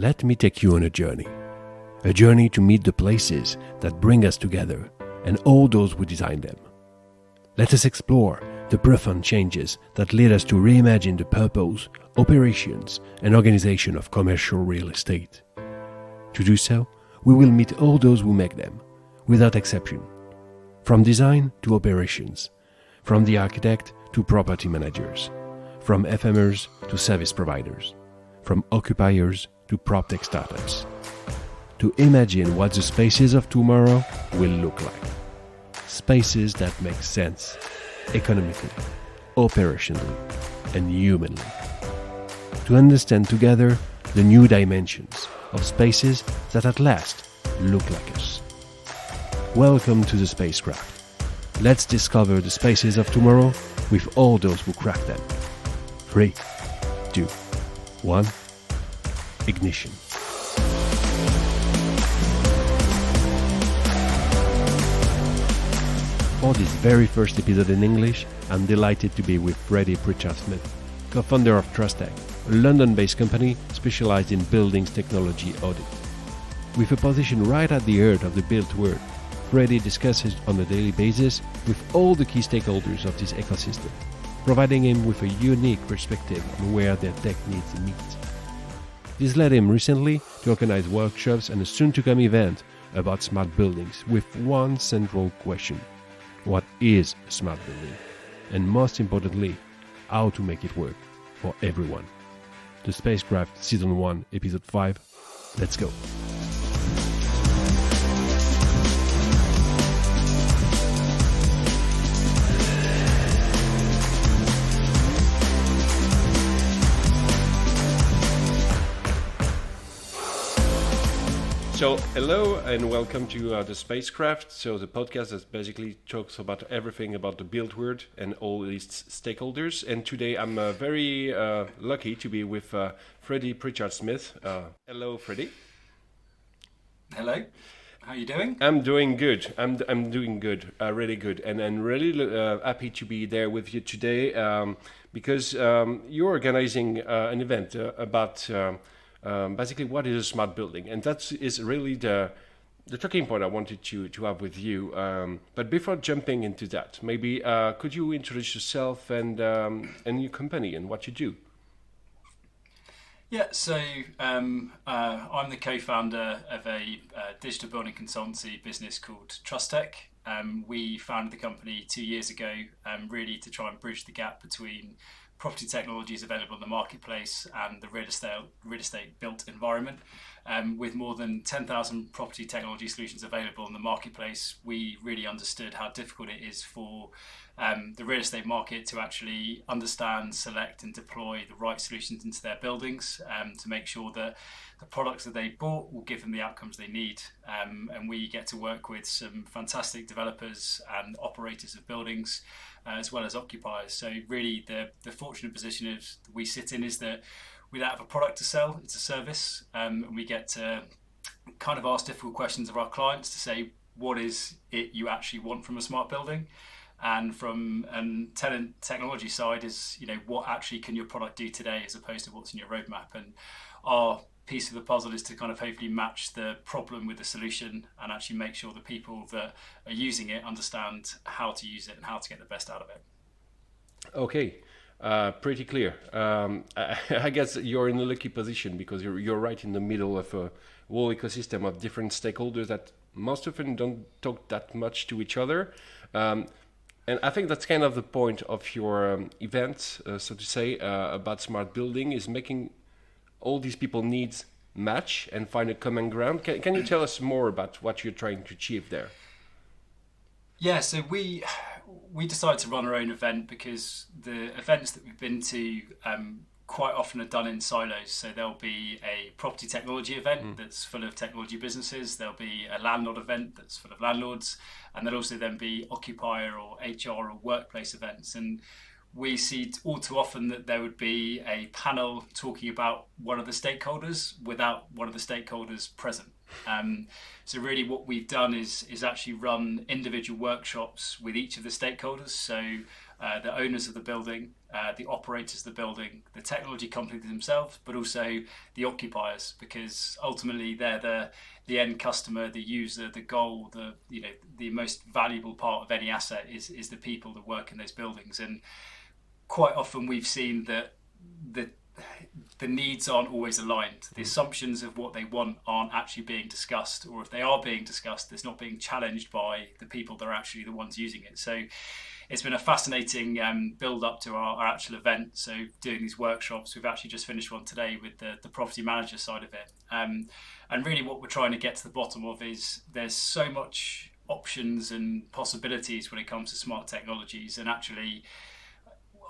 Let me take you on a journey. A journey to meet the places that bring us together and all those who design them. Let us explore the profound changes that lead us to reimagine the purpose, operations, and organization of commercial real estate. To do so, we will meet all those who make them, without exception. From design to operations, from the architect to property managers, from FMers to service providers, from occupiers to PropTech startups. To imagine what the spaces of tomorrow will look like. Spaces that make sense, economically, operationally, and humanly. To understand together the new dimensions of spaces that at last look like us. Welcome to the Spacecraft. Let's discover the spaces of tomorrow with all those who craft them. 3, 2, 1, ignition. For this very first episode in English, I'm delighted to be with Freddie Pritchard-Smith, co-founder of Trustek, a London-based company specialized in buildings technology audit. With a position right at the heart of the built world, Freddie discusses on a daily basis with all the key stakeholders of this ecosystem, providing him with a unique perspective on where their tech needs meet. This led him recently to organize workshops and a soon-to-come event about smart buildings with one central question. What is a smart building? And most importantly, how to make it work for everyone. The Spacecraft Season 1, Episode 5. Let's go. So, hello and welcome to the Spacecraft. So, the podcast that basically talks about everything about the built world and all its stakeholders. And today I'm very lucky to be with Freddie Pritchard-Smith. Hello, Freddie. Hello. How are you doing? I'm doing good. I'm doing good, really good, and really happy to be there with you today because you're organizing an event about. Basically, what is a smart building? And that is really the talking point I wanted to have with you. But before jumping into that, maybe could you introduce yourself and your company and what you do? Yeah, so I'm the co-founder of a digital building consultancy business called Trustek. We founded the company 2 years ago, really to try and bridge the gap between property technologies available in the marketplace and the real estate built environment. With more than 10,000 property technology solutions available in the marketplace, we really understood how difficult it is for the real estate market to actually understand, select and deploy the right solutions into their buildings to make sure that the products that they bought will give them the outcomes they need. And we get to work with some fantastic developers and operators of buildings as well as occupiers. So really the fortunate position we sit in is that we don't have a product to sell, it's a service. And we get to kind of ask difficult questions of our clients to say, what is it you actually want from a smart building? And from tenant technology side is, what actually can your product do today as opposed to what's in your roadmap? And our piece of the puzzle is to kind of hopefully match the problem with the solution and actually make sure the people that are using it understand how to use it and how to get the best out of it. Okay, pretty clear. I guess you're in a lucky position because you're right in the middle of a whole ecosystem of different stakeholders that most often don't talk that much to each other. And I think that's kind of the point of your event, so to say, about smart building, is making all these people needs match and find a common ground. Can you tell us more about what you're trying to achieve there? Yeah, so we decided to run our own event because the events that we've been to quite often are done in silos. So there'll be a property technology event that's full of technology businesses. There'll be a landlord event that's full of landlords. And there'll also then be occupier or HR or workplace events. And we see all too often that there would be a panel talking about one of the stakeholders without one of the stakeholders present. So really what we've done is actually run individual workshops with each of the stakeholders. So the owners of the building, the operators of the building, the technology companies themselves, but also the occupiers, because ultimately they're the end customer, the user, the goal, the most valuable part of any asset is the people that work in those buildings. And quite often we've seen that the needs aren't always aligned. The assumptions of what they want aren't actually being discussed, or if they are being discussed, it's not being challenged by the people that are actually the ones using it. So it's been a fascinating build up to our actual event. So doing these workshops, we've actually just finished one today with the property manager side of it. And really what we're trying to get to the bottom of is there's so much options and possibilities when it comes to smart technologies, and actually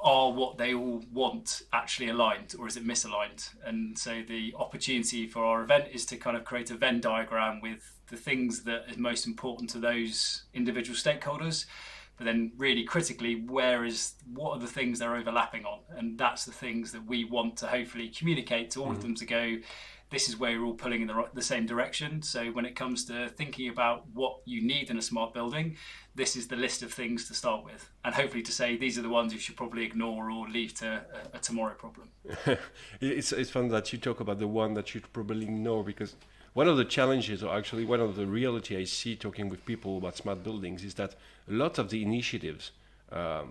are what they all want actually aligned, or is it misaligned? And so the opportunity for our event is to kind of create a Venn diagram with the things that are most important to those individual stakeholders, but then really critically, what are the things they're overlapping on? And that's the things that we want to hopefully communicate to all of them, to go, this is where you're all pulling in the same direction. So when it comes to thinking about what you need in a smart building, this is the list of things to start with, and hopefully to say these are the ones you should probably ignore or leave to a tomorrow problem. It's fun that you talk about the one that you'd probably ignore, because one of the challenges, or actually one of the reality I see talking with people about smart buildings, is that a lot of the initiatives have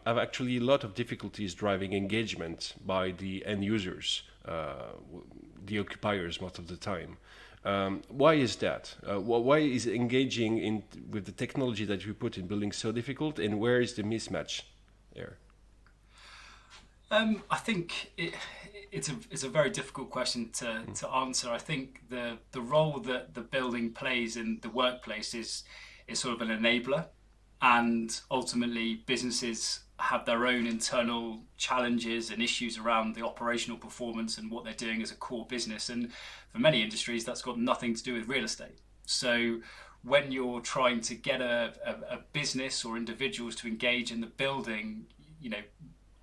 actually a lot of difficulties driving engagement by the end users, the occupiers most of the time. Why is that? Why is engaging with the technology that we put in buildings so difficult, and where is the mismatch there? I think it's a very difficult question to answer. I think the role that the building plays in the workplace is sort of an enabler, and ultimately businesses have their own internal challenges and issues around the operational performance and what they're doing as a core business. And for many industries, that's got nothing to do with real estate. So when you're trying to get a business or individuals to engage in the building,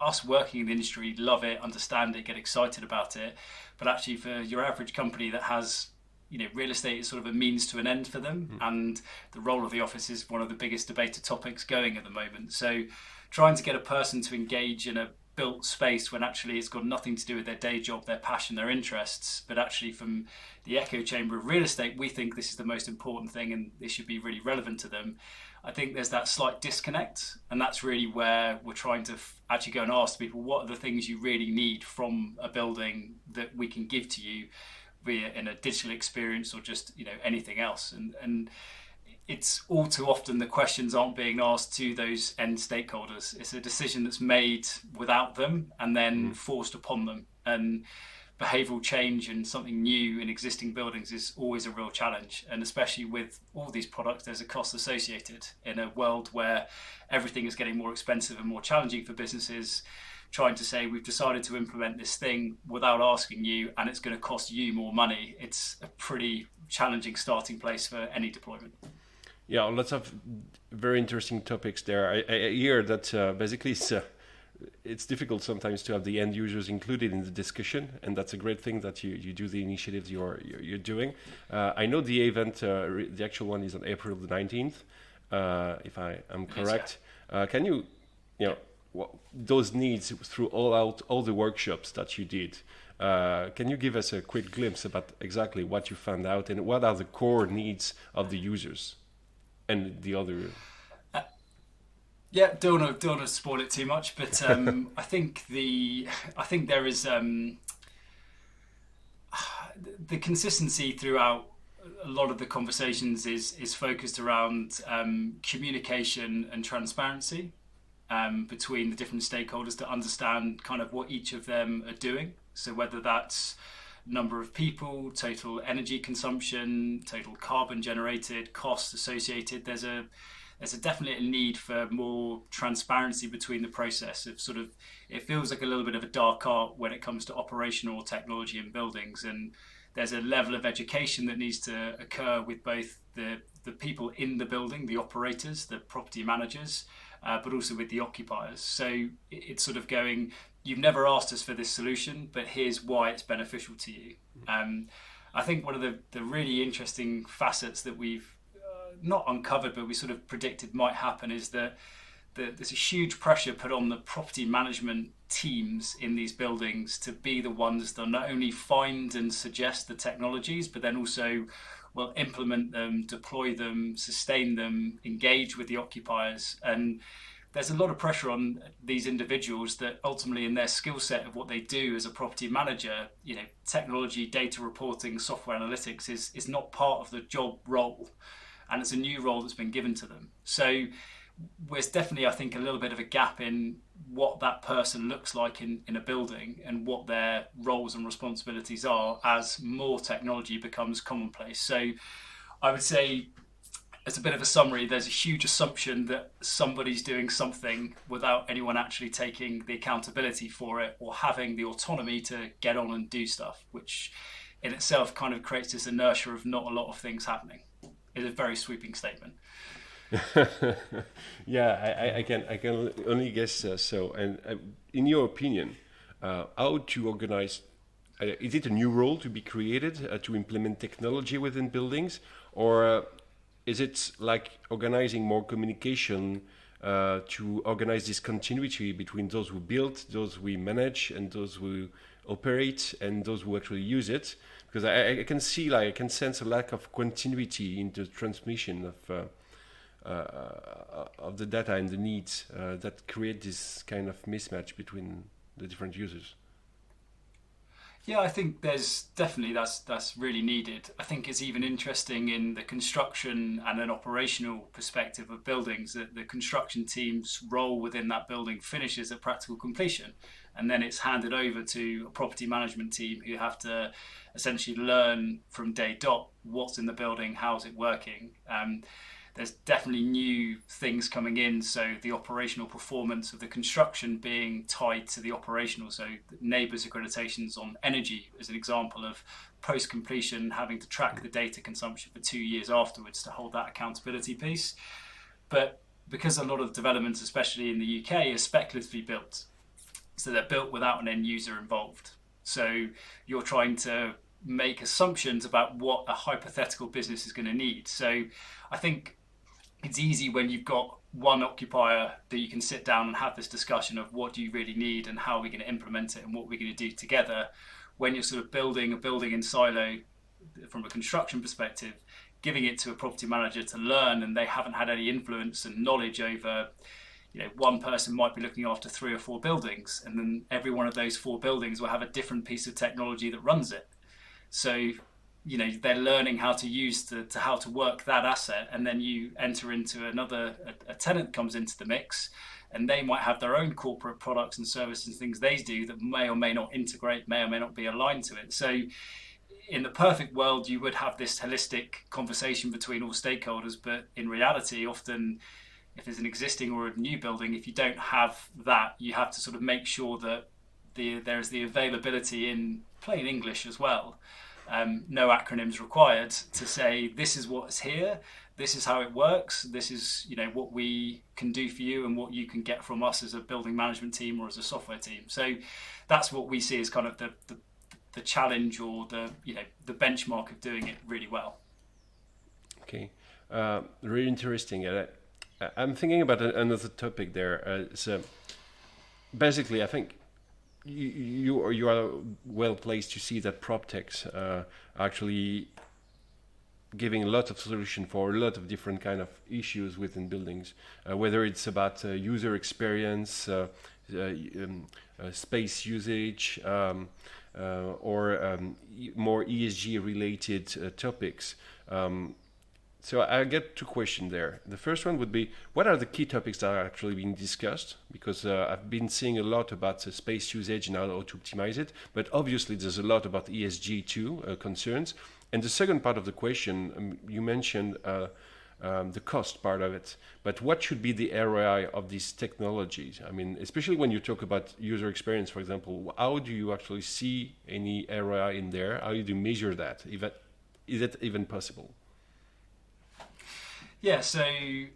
us working in the industry love it, understand it, get excited about it. But actually for your average company that has, real estate is sort of a means to an end for them. And the role of the office is one of the biggest debated topics going at the moment. So trying to get a person to engage in a built space when actually it's got nothing to do with their day job, their passion, their interests, but actually from the echo chamber of real estate, we think this is the most important thing and this should be really relevant to them. I think there's that slight disconnect, and that's really where we're trying to actually go and ask people, what are the things you really need from a building that we can give to you, be it in a digital experience or just anything else. And it's all too often the questions aren't being asked to those end stakeholders. It's a decision that's made without them and then forced upon them. And behavioural change and something new in existing buildings is always a real challenge. And especially with all these products, there's a cost associated. In a world where everything is getting more expensive and more challenging for businesses, trying to say we've decided to implement this thing without asking you and it's going to cost you more money, it's a pretty challenging starting place for any deployment. Yeah, lots of very interesting topics there. I hear that basically it's difficult sometimes to have the end users included in the discussion, and that's a great thing that you do the initiatives you're doing. I know the event, the actual one is on April the 19th, if I am correct. Can you those needs through all the workshops that you did, can you give us a quick glimpse about exactly what you found out and what are the core needs of the users? And the other, don't want to spoil it too much, but I think there is the consistency throughout a lot of the conversations is focused around communication and transparency between the different stakeholders to understand kind of what each of them are doing. So whether that's number of people, total energy consumption, total carbon generated, costs associated, there's a definitely a need for more transparency between the process of sort of, it feels like a little bit of a dark art when it comes to operational technology in buildings, and there's a level of education that needs to occur with both the people in the building, the operators, the property managers, but also with the occupiers. So it's sort of going, you've never asked us for this solution, but here's why it's beneficial to you. I think one of the really interesting facets that we've not uncovered, but we sort of predicted might happen, is that there's a huge pressure put on the property management teams in these buildings to be the ones that not only find and suggest the technologies, but then also will implement them, deploy them, sustain them, engage with the occupiers. And there's a lot of pressure on these individuals that ultimately in their skill set of what they do as a property manager, technology, data reporting, software analytics is not part of the job role. And it's a new role that's been given to them. So there's definitely, I think, a little bit of a gap in what that person looks like in a building and what their roles and responsibilities are as more technology becomes commonplace. So I would say, as a bit of a summary, there's a huge assumption that somebody's doing something without anyone actually taking the accountability for it or having the autonomy to get on and do stuff, which in itself kind of creates this inertia of not a lot of things happening. It's a very sweeping statement. Yeah, I can only guess so. And in your opinion, how to organize? Is it a new role to be created to implement technology within buildings, or is it like organizing more communication to organize this continuity between those who build, those we manage, and those who operate, and those who actually use it? Because I can see, I can sense a lack of continuity in the transmission of the data and the needs that create this kind of mismatch between the different users. Yeah, I think there's definitely that's really needed. I think it's even interesting in the construction and an operational perspective of buildings that the construction team's role within that building finishes at practical completion, and then it's handed over to a property management team who have to essentially learn from day dot what's in the building, how's it working. There's definitely new things coming in, so the operational performance of the construction being tied to the operational. So neighbours accreditations on energy as an example of post-completion having to track the data consumption for 2 years afterwards to hold that accountability piece. But because a lot of developments, especially in the UK, are speculatively built, so they're built without an end user involved. So you're trying to make assumptions about what a hypothetical business is going to need. So I think it's easy when you've got one occupier that you can sit down and have this discussion of what do you really need and how are we going to implement it and what we're going to do together. When you're sort of building a building in silo from a construction perspective, giving it to a property manager to learn, and they haven't had any influence and knowledge over, one person might be looking after 3 or 4 buildings, and then every one of those 4 buildings will have a different piece of technology that runs it. So they're learning how to use to how to work that asset, and then you enter into a tenant comes into the mix, and they might have their own corporate products and services and things they do that may or may not integrate, may or may not be aligned to it. So in the perfect world, you would have this holistic conversation between all stakeholders, but in reality, often if there's an existing or a new building, if you don't have that, you have to sort of make sure that there's the availability in plain English as well. No acronyms required, to say this is what's here, this is how it works, this is what we can do for you and what you can get from us as a building management team or as a software team. So that's what we see as kind of the challenge or the benchmark of doing it really well. Okay, really interesting. I'm thinking about another topic there. So basically, I think you are well placed to see that PropTechs are actually giving a lot of solution for a lot of different kind of issues within buildings, whether it's about user experience, space usage, or more ESG related topics. So I get 2 questions there. The first one would be, what are the key topics that are actually being discussed? Because I've been seeing a lot about space usage and how to optimize it, but obviously there's a lot about ESG too, concerns. And the second part of the question, you mentioned the cost part of it, but what should be the ROI of these technologies? I mean, especially when you talk about user experience, for example, how do you actually see any ROI in there? How do you measure that? Is it even possible? Yeah, so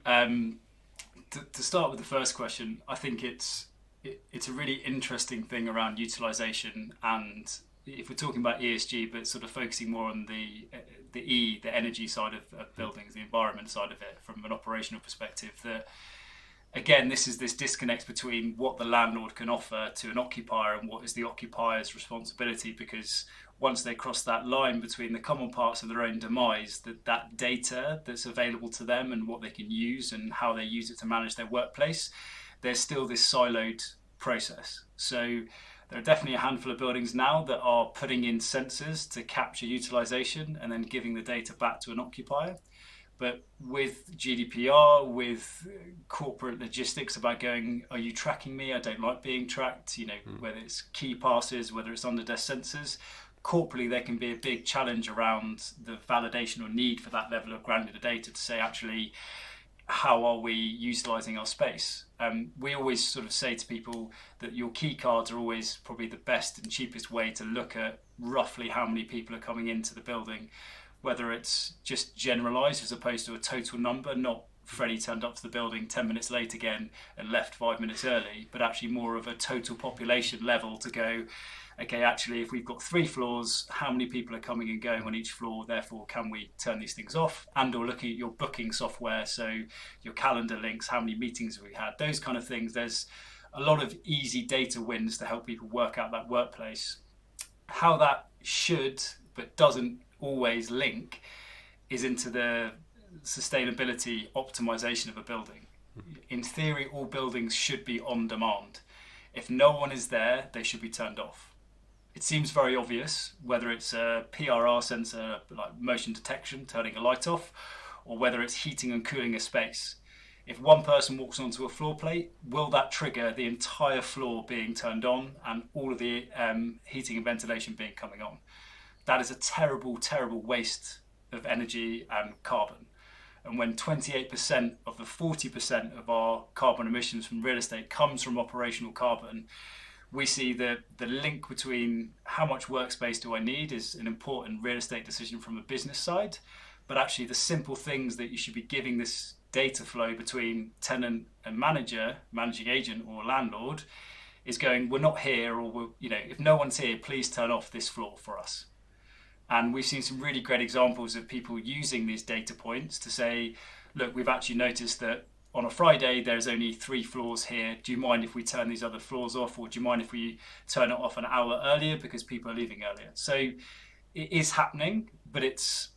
to start with the first question, I think it's a really interesting thing around utilization, and if we're talking about ESG, but sort of focusing more on the energy side of buildings, the environment side of it, from an operational perspective, that again, this is this disconnect between what the landlord can offer to an occupier and what is the occupier's responsibility, because once they cross that line between the common parts of their own demise, that data that's available to them and what they can use and how they use it to manage their workplace, there's still this siloed process. So there are definitely a handful of buildings now that are putting in sensors to capture utilization and then giving the data back to an occupier. But with GDPR, with corporate logistics about going, are you tracking me? I don't like being tracked, whether it's key passes, whether it's under desk sensors, corporately there can be a big challenge around the validation or need for that level of granular data to say, actually, how are we utilizing our space? We always sort of say to people that your key cards are always probably the best and cheapest way to look at roughly how many people are coming into the building, whether it's just generalized as opposed to a total number, not Freddie turned up to the building 10 minutes late again and left 5 minutes early, but actually more of a total population level to go, okay, actually, if we've got 3 floors, how many people are coming and going on each floor? Therefore, can we turn these things off? And or looking at your booking software, so your calendar links, how many meetings have we had? Those kind of things. There's a lot of easy data wins to help people work out that workplace. How that should, but doesn't always link, is into the sustainability optimization of a building. In theory, all buildings should be on demand. If no one is there, they should be turned off. It seems very obvious, whether it's a PRR sensor, like motion detection, turning a light off, or whether it's heating and cooling a space. If one person walks onto a floor plate, will that trigger the entire floor being turned on and all of the heating and ventilation being coming on? That is a terrible, terrible waste of energy and carbon. And when 28% of the 40% of our carbon emissions from real estate comes from operational carbon, we see that the link between how much workspace do I need is an important real estate decision from a business side, but actually the simple things that you should be giving this data flow between tenant and manager, managing agent or landlord, is going, we're not here, or if no one's here, please turn off this floor for us. And we've seen some really great examples of people using these data points to say, look, we've actually noticed that on a Friday, there's only 3 floors here. Do you mind if we turn these other floors off? Or do you mind if we turn it off an hour earlier because people are leaving earlier? So it is happening, but it's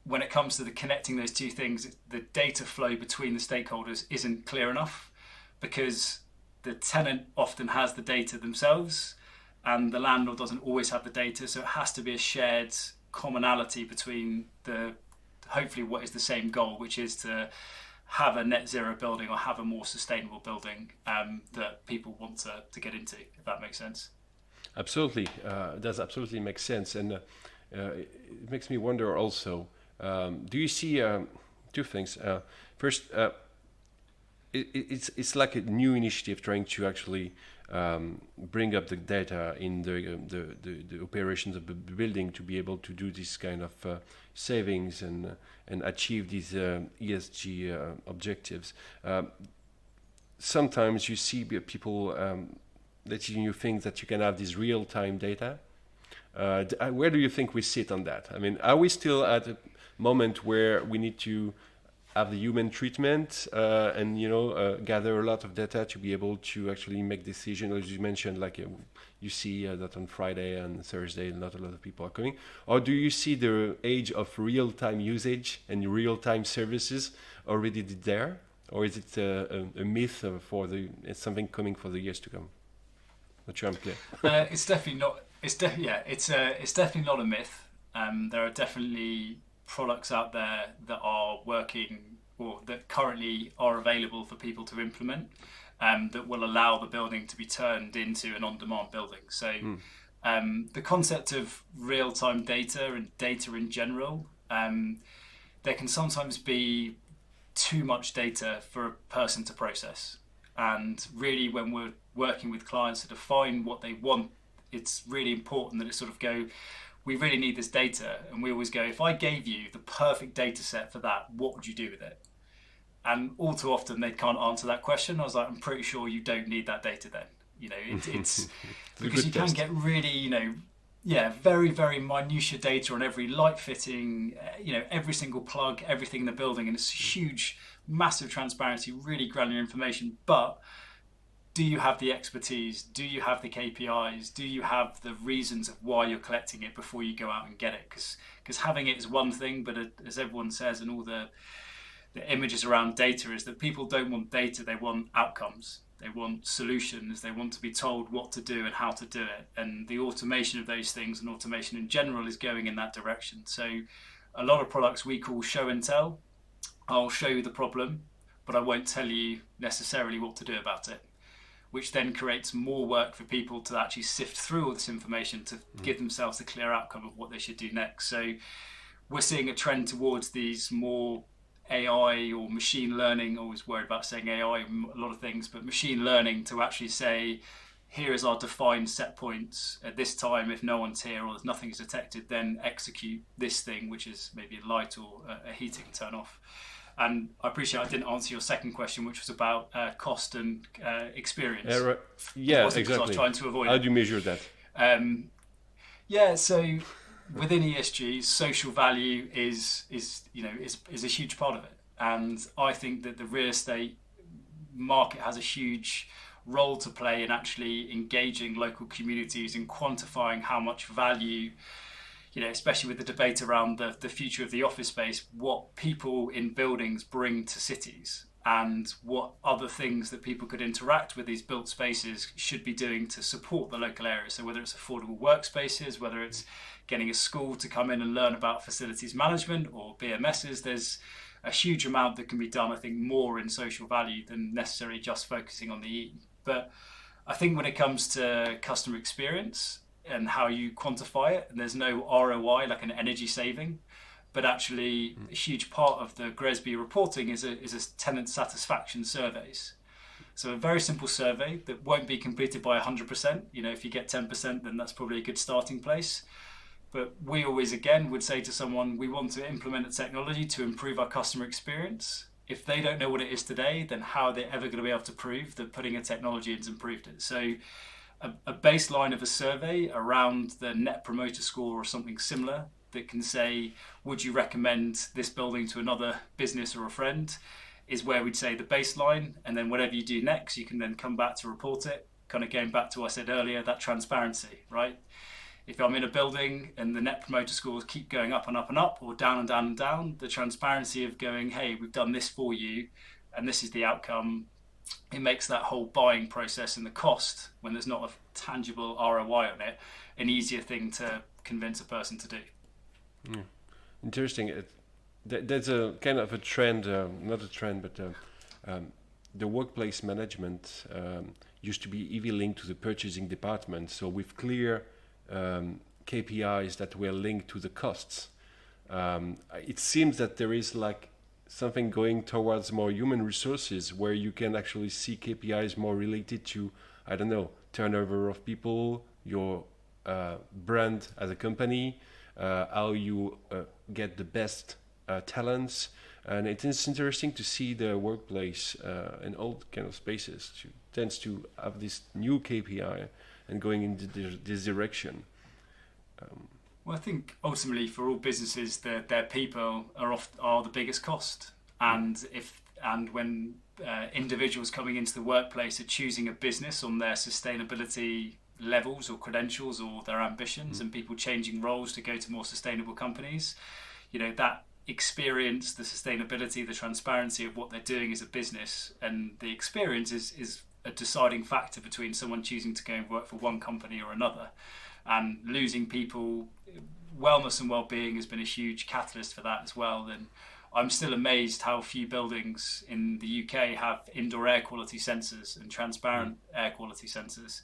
when it comes to the connecting those two things, the data flow between the stakeholders isn't clear enough, because the tenant often has the data themselves and the landlord doesn't always have the data. So it has to be a shared commonality between hopefully what is the same goal, which is to have a net zero building or have a more sustainable building that people want to get into, if that makes sense. Absolutely. It does absolutely make sense. And it makes me wonder also, do you see 2 things? First, it's like a new initiative trying to actually bring up the data in the operations of the building to be able to do this kind of savings and achieve these ESG objectives. Sometimes you see people letting you think that you can have this real-time data. Where do you think we sit on that? I mean, are we still at a moment where we need to have the human treatment and gather a lot of data to be able to actually make decisions? As you mentioned, like you see that on Friday and Thursday not a lot of people are coming, or do you see the age of real-time usage and real-time services already there, or is it a myth it's something coming for the years to come? Not sure I'm clear. It's definitely not. It's definitely not a myth. There are definitely products out there that are working or that currently are available for people to implement that will allow the building to be turned into an on-demand building. So the concept of real-time data and data in general, there can sometimes be too much data for a person to process. And really, when we're working with clients to define what they want, it's really important that it sort of go, we really need this data. And we always go, if I gave you the perfect data set for that, what would you do with it? And all too often they can't answer that question. I was like, I'm pretty sure you don't need that data then. It's because you can get really, very, very minutiae data on every light fitting, every single plug, everything in the building. And it's a huge massive transparency, really granular information, but do you have the expertise? Do you have the KPIs? Do you have the reasons of why you're collecting it before you go out and get it? Because having it is one thing, but as everyone says, and all the images around data is that people don't want data, they want outcomes. They want solutions. They want to be told what to do and how to do it. And the automation of those things and automation in general is going in that direction. So a lot of products we call show and tell. I'll show you the problem, but I won't tell you necessarily what to do about it, which then creates more work for people to actually sift through all this information to give themselves a clear outcome of what they should do next. So we're seeing a trend towards these more AI or machine learning, always worried about saying AI, a lot of things, but machine learning to actually say, here is our defined set points at this time. If no one's here or nothing is detected, then execute this thing, which is maybe a light or a heating turn off. And I appreciate I didn't answer your second question, which was about cost and experience. Yeah, exactly. I was trying to avoid How do you measure that? So within ESG, social value is a huge part of it, and I think that the real estate market has a huge role to play in actually engaging local communities and quantifying how much value, especially with the debate around the future of the office space, what people in buildings bring to cities and what other things that people could interact with these built spaces should be doing to support the local area. So whether it's affordable workspaces, whether it's getting a school to come in and learn about facilities management or BMSs, there's a huge amount that can be done, I think, more in social value than necessarily just focusing on the E. But I think when it comes to customer experience and how you quantify it, and there's no ROI like an energy saving, but actually a huge part of the GRESB reporting is a tenant satisfaction surveys. So a very simple survey that won't be completed by 100%. If you get 10%, then that's probably a good starting place. But we always, again, would say to someone, we want to implement a technology to improve our customer experience. If they don't know what it is today, then how are they ever going to be able to prove that putting a technology in has improved it? So a baseline of a survey around the net promoter score or something similar that can say, would you recommend this building to another business or a friend, is where we'd say the baseline. And then whatever you do next, you can then come back to report it. Kind of going back to what I said earlier, that transparency, right? If I'm in a building and the net promoter scores keep going up and up and up, or down and down and down, the transparency of going, hey, we've done this for you and this is the outcome, it makes that whole buying process and the cost, when there's not a tangible ROI on it, an easier thing to convince a person to do. Interesting. There's a kind of a trend, not a trend, but the workplace management used to be heavily linked to the purchasing department. So with clear KPIs that were linked to the costs. It seems that there is like something going towards more human resources where you can actually see KPIs more related to, I don't know, turnover of people, your brand as a company, how you get the best talents. And it is interesting to see the workplace in all kind of spaces tends to have this new KPI and going in this direction. Well, I think ultimately for all businesses, their people are the biggest cost, and when individuals coming into the workplace are choosing a business on their sustainability levels or credentials or their ambitions, and people changing roles to go to more sustainable companies, that experience, the sustainability, the transparency of what they're doing as a business, and the experience is a deciding factor between someone choosing to go and work for one company or another. And losing people, wellness and well-being has been a huge catalyst for that as well. And I'm still amazed how few buildings in the UK have indoor air quality sensors and transparent air quality sensors,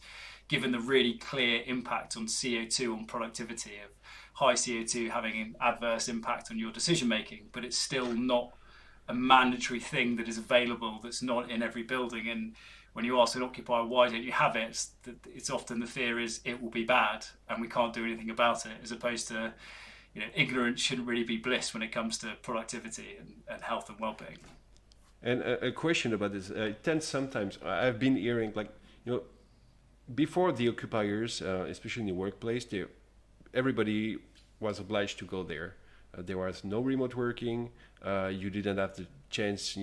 given the really clear impact on CO2 on productivity, of high CO2 having an adverse impact on your decision making, but it's still not a mandatory thing that is available, that's not in every building. And when you ask an occupier, why don't you have it? It's often the fear is it will be bad and we can't do anything about it, as opposed to, ignorance shouldn't really be bliss when it comes to productivity and health and well-being. And a question about this, it tends sometimes, I've been hearing before the occupiers, especially in the workplace, everybody was obliged to go there. there was no remote working. You didn't have the chance,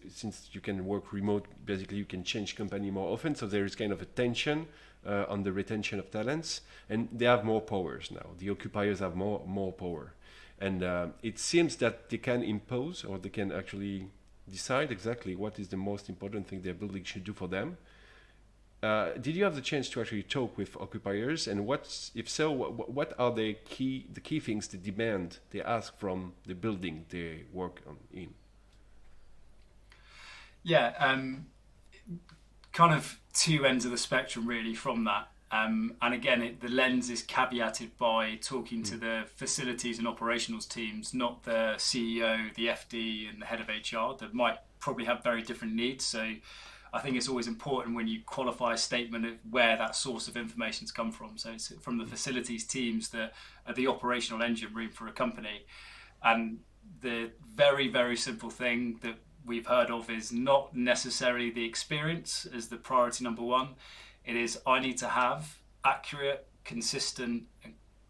since you can work remote, basically you can change company more often. So there is kind of a tension on the retention of talents, and they have more powers now. The occupiers have more power, and it seems that they can impose, or they can actually decide exactly what is the most important thing their building should do for them. Did you have the chance to actually talk with occupiers, and if so, what are the key things they demand, they ask from the building they work in? Yeah, kind of two ends of the spectrum really from that. And again, the lens is caveated by talking to the facilities and operationals teams, not the CEO, the FD, and the head of HR that might probably have very different needs. So I think it's always important when you qualify a statement of where that source of information's come from. So it's from the facilities teams that are the operational engine room for a company. And the very, very simple thing that we've heard of is not necessarily the experience as the priority number one. It is, I need to have accurate, consistent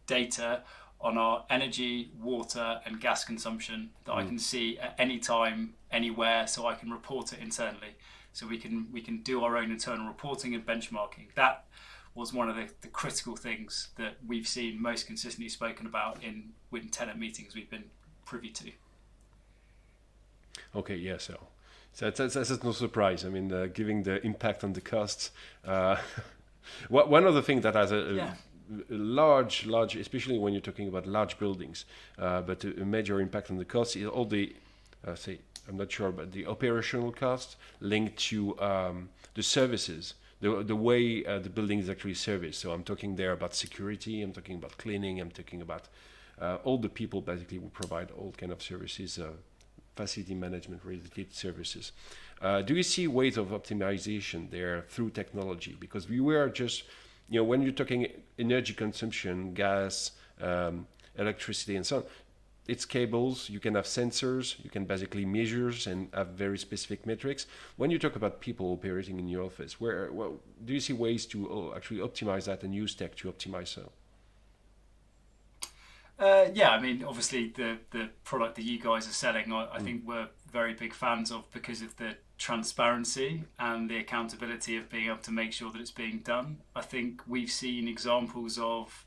data on our energy, water and gas consumption that I can see at any time, anywhere, so I can report it internally. So we can do our own internal reporting and benchmarking. That was one of the critical things that we've seen most consistently spoken about in tenant meetings we've been privy to. Okay, yeah, so that's no surprise. I mean, giving the impact on the costs. One other thing that has a large, especially when you're talking about large buildings, but a major impact on the costs is all the, I'm not sure, but the operational costs linked to the services, the way the building is actually serviced. So I'm talking there about security, I'm talking about cleaning, I'm talking about all the people basically who provide all kind of services, facility management related services. Do you see ways of optimization there through technology? Because we were just, when you're talking energy consumption, gas, electricity and so on, it's cables, you can have sensors, you can basically measure and have very specific metrics. When you talk about people operating in your office, do you see ways to actually optimize that and use tech to optimize so? Yeah, I mean, obviously the product that you guys are selling, I think we're very big fans of because of the transparency and the accountability of being able to make sure that it's being done. I think we've seen examples of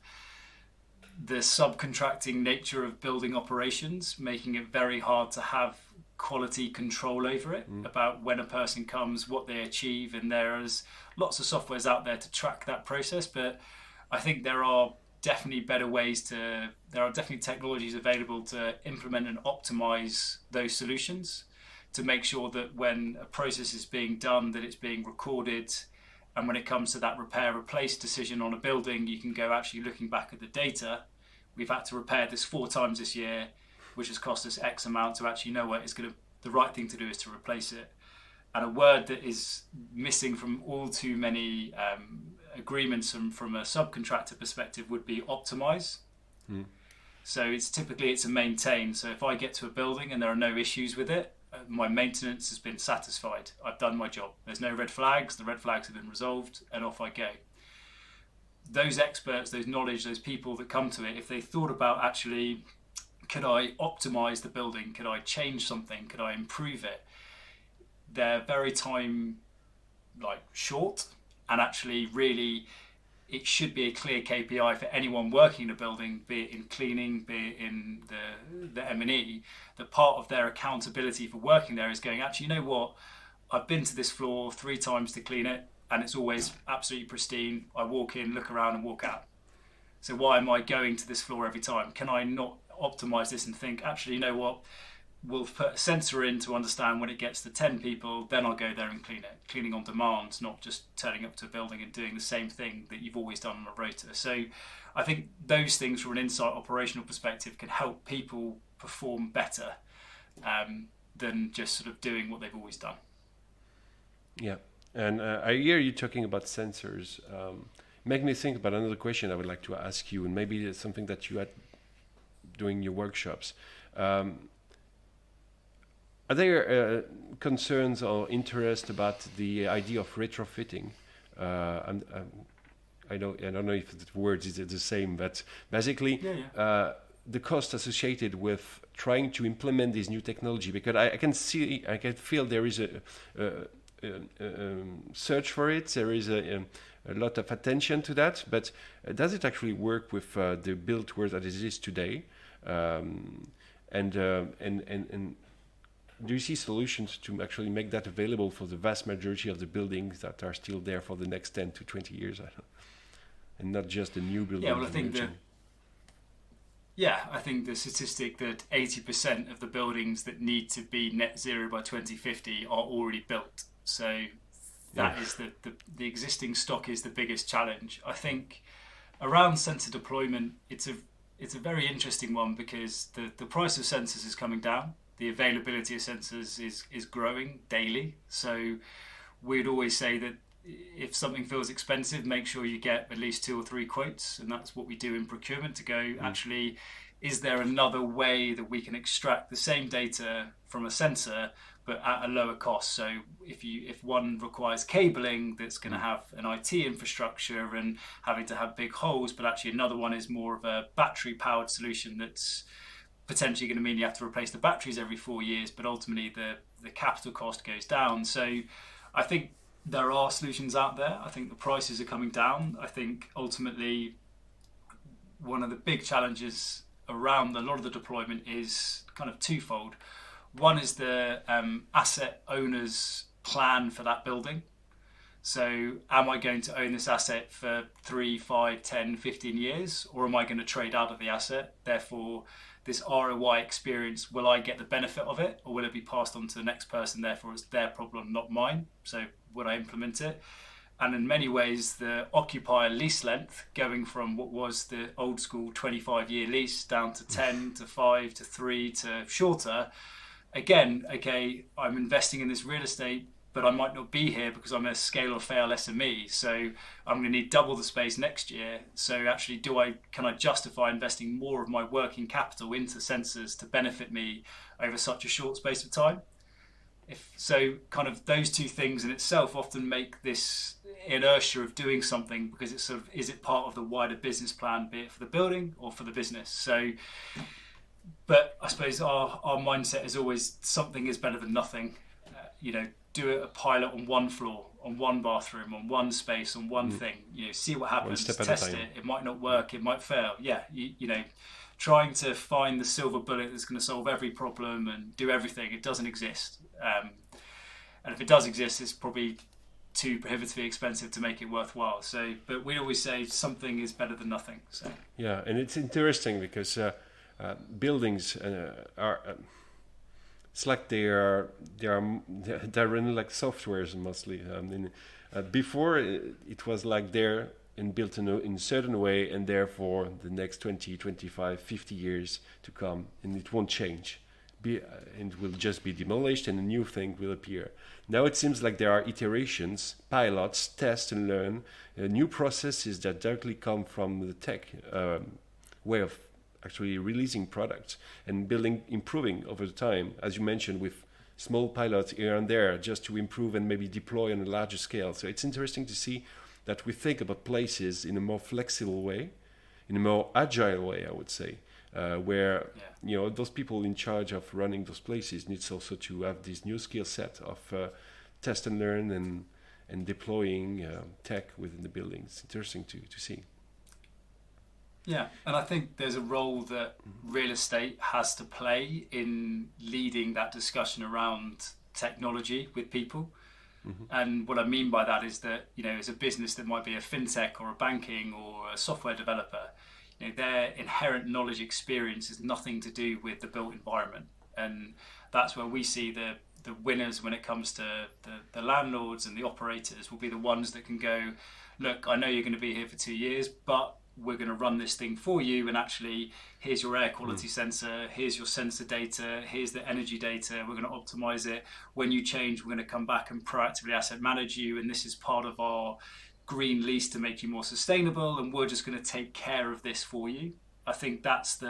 the subcontracting nature of building operations, making it very hard to have quality control over it, about when a person comes, what they achieve, and there's lots of softwares out there to track that process. But I think there are definitely technologies available to implement and optimize those solutions to make sure that when a process is being done, that it's being recorded. And when it comes to that repair replace decision on a building, you can go actually looking back at the data. We've had to repair this 4 times this year, which has cost us X amount, to actually know what the right thing to do is to replace it. And a word that is missing from all too many agreements from a subcontractor perspective would be optimize. So it's a maintain. So if I get to a building and there are no issues with it, my maintenance has been satisfied. I've done my job. There's no red flags. The red flags have been resolved, and off I go. Those experts, those knowledge, those people that come to it, if they thought about actually, could I optimize the building? Could I change something? Could I improve it? They're very time short, and actually really it should be a clear KPI for anyone working in a building, be it in cleaning, be it in the M&E, that part of their accountability for working there is going, actually, you know what, I've been to this floor 3 times to clean it and it's always absolutely pristine. I walk in, look around and walk out. So why am I going to this floor every time? Can I not optimize this and think, actually, you know what, we'll put a sensor in to understand when it gets to 10 people, then I'll go there and clean it. Cleaning on demand, not just turning up to a building and doing the same thing that you've always done on a rota. So I think those things from an insight operational perspective can help people perform better than just sort of doing what they've always done. Yeah, and I hear you talking about sensors. Make me think about another question I would like to ask you, and maybe it's something that you had doing your workshops. Are there concerns or interest about the idea of retrofitting? I don't know if the words is the same, but basically the cost associated with trying to implement this new technology? Because I can feel there is a search for it. There is a lot of attention to that. But does it actually work with the built world that exists today? And do you see solutions to actually make that available for the vast majority of the buildings that are still there for the next 10 to 20 years? And not just the new buildings? Yeah, well, I think the statistic that 80% of the buildings that need to be net zero by 2050 are already built. So that is the existing stock is the biggest challenge. I think around sensor deployment, it's a very interesting one because the price of sensors is coming down. The availability of sensors is growing daily. So we'd always say that if something feels expensive, make sure you get at least 2 or 3 quotes. And that's what we do in procurement to go, actually, is there another way that we can extract the same data from a sensor, but at a lower cost? So if one requires cabling that's going to have an IT infrastructure and having to have big holes, but actually another one is more of a battery powered solution that's potentially going to mean you have to replace the batteries every 4 years, but ultimately the capital cost goes down. So I think there are solutions out there. I think the prices are coming down. I think ultimately one of the big challenges around a lot of the deployment is kind of twofold. One is the asset owner's plan for that building. So am I going to own this asset for 3, 5, 10, 15 years, or am I going to trade out of the asset? Therefore, this ROI experience, will I get the benefit of it, or will it be passed on to the next person? Therefore, it's their problem, not mine. So would I implement it? And in many ways, the occupier lease length, going from what was the old school 25-year lease down to 10 to 5 to 3 to shorter. Again, okay, I'm investing in this real estate, but I might not be here because I'm a scale or fail SME. So I'm going to need double the space next year. So actually, can I justify investing more of my working capital into sensors to benefit me over such a short space of time? So kind of those two things in itself often make this inertia of doing something, because it's sort of, is it part of the wider business plan, be it for the building or for the business? So, but I suppose our mindset is always something is better than nothing. Do a pilot on one floor, on one bathroom, on one space, on one thing. See what happens. Test it. It might not work. It might fail. Yeah, trying to find the silver bullet that's going to solve every problem and do everything. It doesn't exist. And if it does exist, it's probably too prohibitively expensive to make it worthwhile. So, but we always say something is better than nothing. So yeah, and it's interesting because buildings are. It's like they're running like softwares mostly. Before it was like they're built in a certain way, and therefore the next 20, 25, 50 years to come, and it won't change. And will just be demolished, and a new thing will appear. Now it seems like there are iterations, pilots, test and learn, new processes that directly come from the tech way of actually releasing products and improving over time, as you mentioned, with small pilots here and there, just to improve and maybe deploy on a larger scale. So it's interesting to see that we think about places in a more flexible way, in a more agile way, I would say, where those people in charge of running those places needs also to have this new skill set of test and learn and deploying tech within the buildings. It's interesting to see. Yeah, and I think there's a role that real estate has to play in leading that discussion around technology with people. Mm-hmm. And what I mean by that is that, as a business that might be a fintech or a banking or a software developer, their inherent knowledge experience is nothing to do with the built environment. And that's where we see the winners when it comes to the landlords and the operators will be the ones that can go, look, I know you're going to be here for 2 years, but we're going to run this thing for you, and actually here's your air quality sensor, here's your sensor data, here's the energy data, we're going to optimize it. When you change, we're going to come back and proactively asset manage you, and this is part of our green lease to make you more sustainable, and we're just going to take care of this for you. I think that's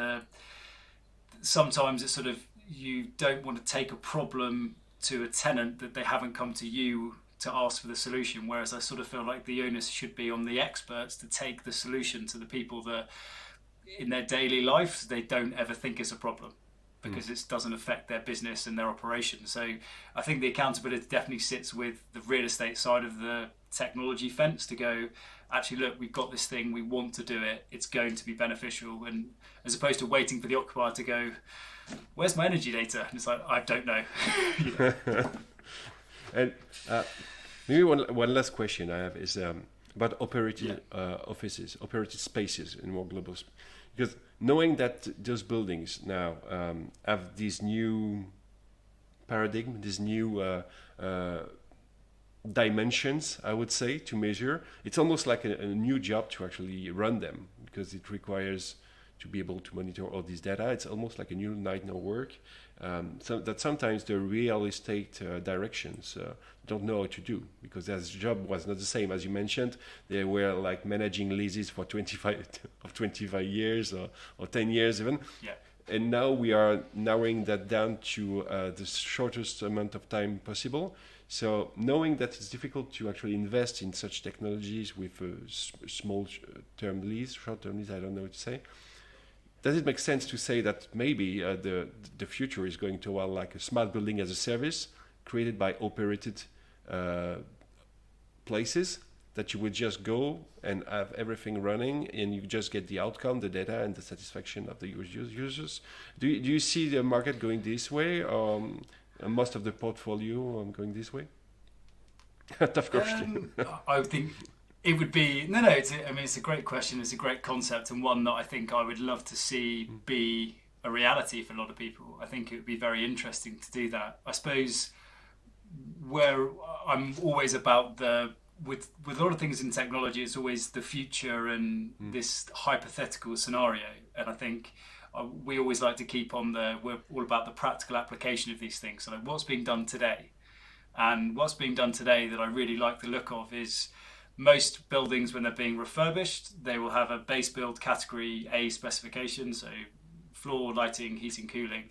sometimes it's sort of, you don't want to take a problem to a tenant that they haven't come to you to ask for the solution, whereas I sort of feel like the onus should be on the experts to take the solution to the people that in their daily life, they don't ever think it's a problem because it doesn't affect their business and their operations. So I think the accountability definitely sits with the real estate side of the technology fence to go, actually, look, we've got this thing, we want to do it, it's going to be beneficial. And as opposed to waiting for the occupier to go, where's my energy data? And it's like, I don't know. And maybe one last question I have is about operated offices, operated spaces in more global. Because knowing that those buildings now have this new paradigm, this new dimensions, I would say, to measure, it's almost like a new job to actually run them, because it requires to be able to monitor all this data. It's almost like a new night, no work. So that sometimes the real estate directions don't know how to do, because their job was not the same. As you mentioned, they were like managing leases for 25 years or 10 years even. Yeah. And now we are narrowing that down to the shortest amount of time possible. So knowing that it's difficult to actually invest in such technologies with a small short-term lease, I don't know what to say. Does it make sense to say that maybe the future is going toward like a smart building as a service created by operated places, that you would just go and have everything running and you just get the outcome, the data, and the satisfaction of the users? Do you see the market going this way, or most of the portfolio going this way? Tough question. I would think it would be it's a great question. It's a great concept, and one that I think I would love to see be a reality for a lot of people. I think it would be very interesting to do that. I suppose where I'm always about with a lot of things in technology, it's always the future and this hypothetical scenario. And I think we always like to keep on we're all about the practical application of these things. So like, what's being done today? And what's being done today that I really like the look of is most buildings, when they're being refurbished, they will have a base build category A specification, so floor, lighting, heating, cooling.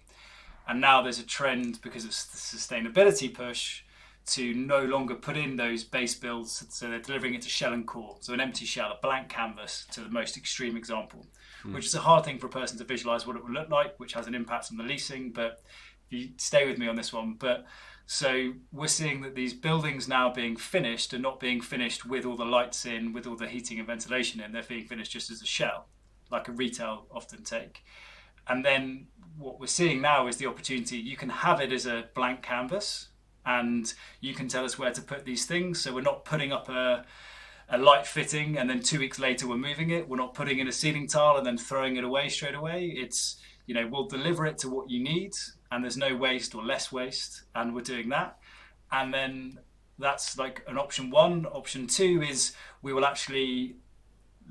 And now there's a trend, because of the sustainability push, to no longer put in those base builds. So they're delivering it to shell and core, so an empty shell, a blank canvas, to the most extreme example, which is a hard thing for a person to visualize what it would look like, which has an impact on the leasing. But if you stay with me on this one, so we're seeing that these buildings now being finished are not being finished with all the lights in, with all the heating and ventilation in. They're being finished just as a shell, like a retail often take. And then what we're seeing now is the opportunity. You can have it as a blank canvas, and you can tell us where to put these things. So we're not putting up a light fitting and then 2 weeks later we're moving it. We're not putting in a ceiling tile and then throwing it away straight away. It's, we'll deliver it to what you need, and there's no waste or less waste, and we're doing that. And then that's like an option one. Option two is we will actually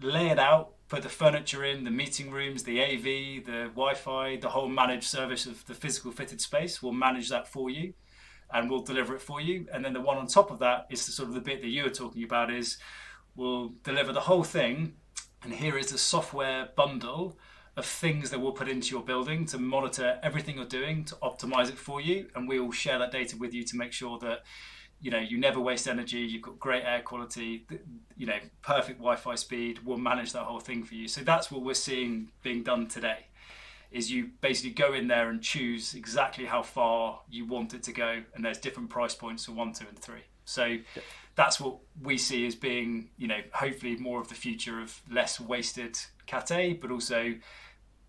lay it out, put the furniture in, the meeting rooms, the AV, the Wi-Fi, the whole managed service of the physical fitted space. We'll manage that for you, and we'll deliver it for you. And then the one on top of that is the bit that you were talking about, is we'll deliver the whole thing, and here is the software bundle of things that we'll put into your building to monitor everything you're doing, to optimize it for you, and we will share that data with you to make sure that you never waste energy, you've got great air quality, perfect Wi-Fi speed. We'll manage that whole thing for you. So that's what we're seeing being done today, is you basically go in there and choose exactly how far you want it to go, and there's different price points for 1, 2, and 3. So that's what we see as being, hopefully more of the future of less wasted Cat A, but also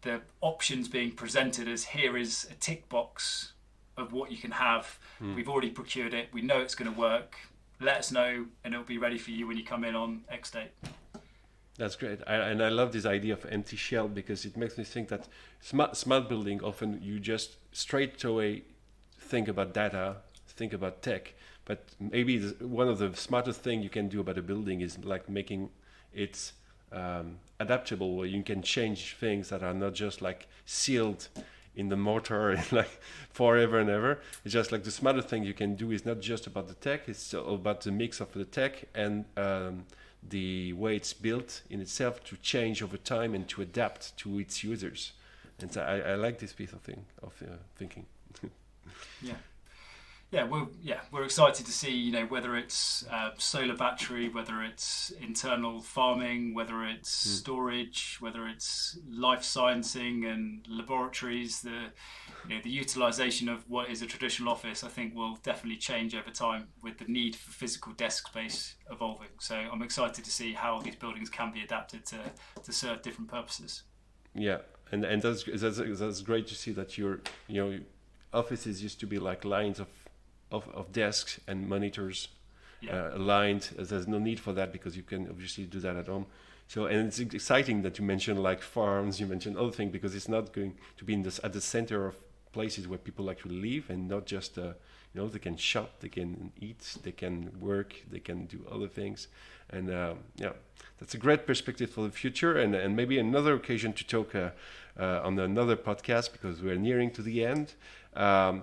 the options being presented as, here is a tick box of what you can have. We've already procured it. We know it's going to work. Let us know, and it'll be ready for you when you come in on X date. That's great. I love this idea of empty shell, because it makes me think that smart building, often you just straight away think about data, think about tech. But maybe one of the smartest things you can do about a building is like making it adaptable, where you can change things that are not just like sealed in the mortar like forever and ever. It's just like the smartest thing you can do is not just about the tech, it's all about the mix of the tech and the way it's built in itself to change over time and to adapt to its users. And so I like this piece of thinking. We're excited to see, whether it's solar battery, whether it's internal farming, whether it's storage, whether it's life sciencing and laboratories. The utilization of what is a traditional office, I think, will definitely change over time with the need for physical desk space evolving. So I'm excited to see how these buildings can be adapted to serve different purposes. Yeah, and that's great to see that your offices used to be like lines of desks and monitors aligned. There's no need for that because you can obviously do that at home. So, and it's exciting that you mentioned like farms, you mentioned other things, because it's not going to be at the center of places where people actually live, and not just they can shop, they can eat, they can work, they can do other things. And that's a great perspective for the future, and maybe another occasion to talk on another podcast, because we're nearing to the end.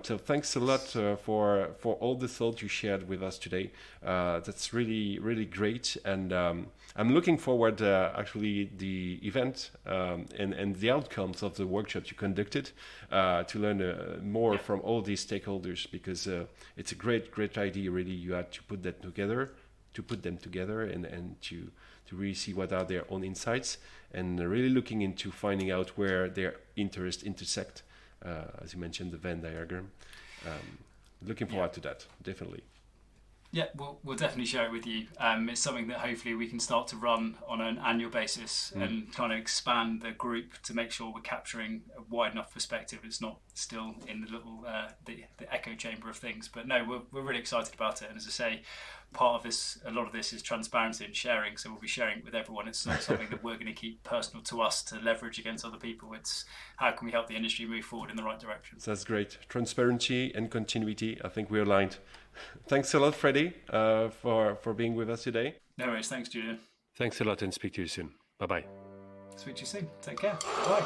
So thanks a lot for all the thoughts you shared with us today. That's really, really great. And I'm looking forward actually the event and the outcomes of the workshops you conducted to learn more from all these stakeholders, because it's a great idea. Really, you had to put them together and to really see what are their own insights, and really looking into finding out where their interests intersect. As you mentioned, the Venn diagram. Looking forward to that, definitely. Yeah, we'll definitely share it with you. It's something that hopefully we can start to run on an annual basis and kind of expand the group to make sure we're capturing a wide enough perspective. It's not still in the little the echo chamber of things. But no, we're really excited about it. And as I say, a lot of this is transparency and sharing. So we'll be sharing it with everyone. It's not something that we're going to keep personal to us to leverage against other people. It's how can we help the industry move forward in the right direction. That's great. Transparency and continuity. I think we're aligned. Thanks a lot, Freddie, for being with us today. No worries. Thanks, Julian. Thanks a lot, and speak to you soon. Bye-bye. Speak to you soon. Take care. Bye.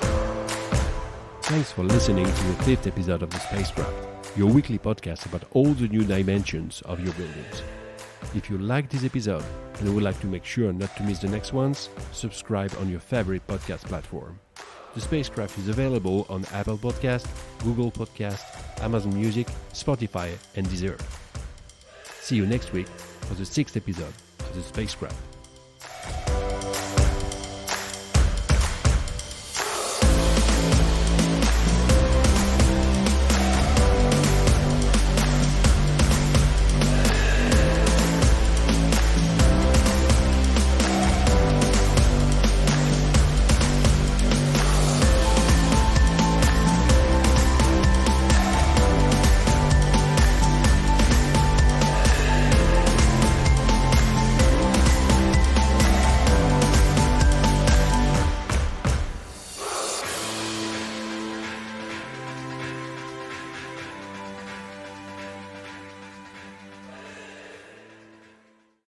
Thanks for listening to the 5th episode of The Spacecraft, your weekly podcast about all the new dimensions of your buildings. If you like this episode and would like to make sure not to miss the next ones, subscribe on your favorite podcast platform. The Spacecraft is available on Apple Podcast, Google Podcast, Amazon Music, Spotify, and Deezer. See you next week for the 6th episode of The Spacecraft.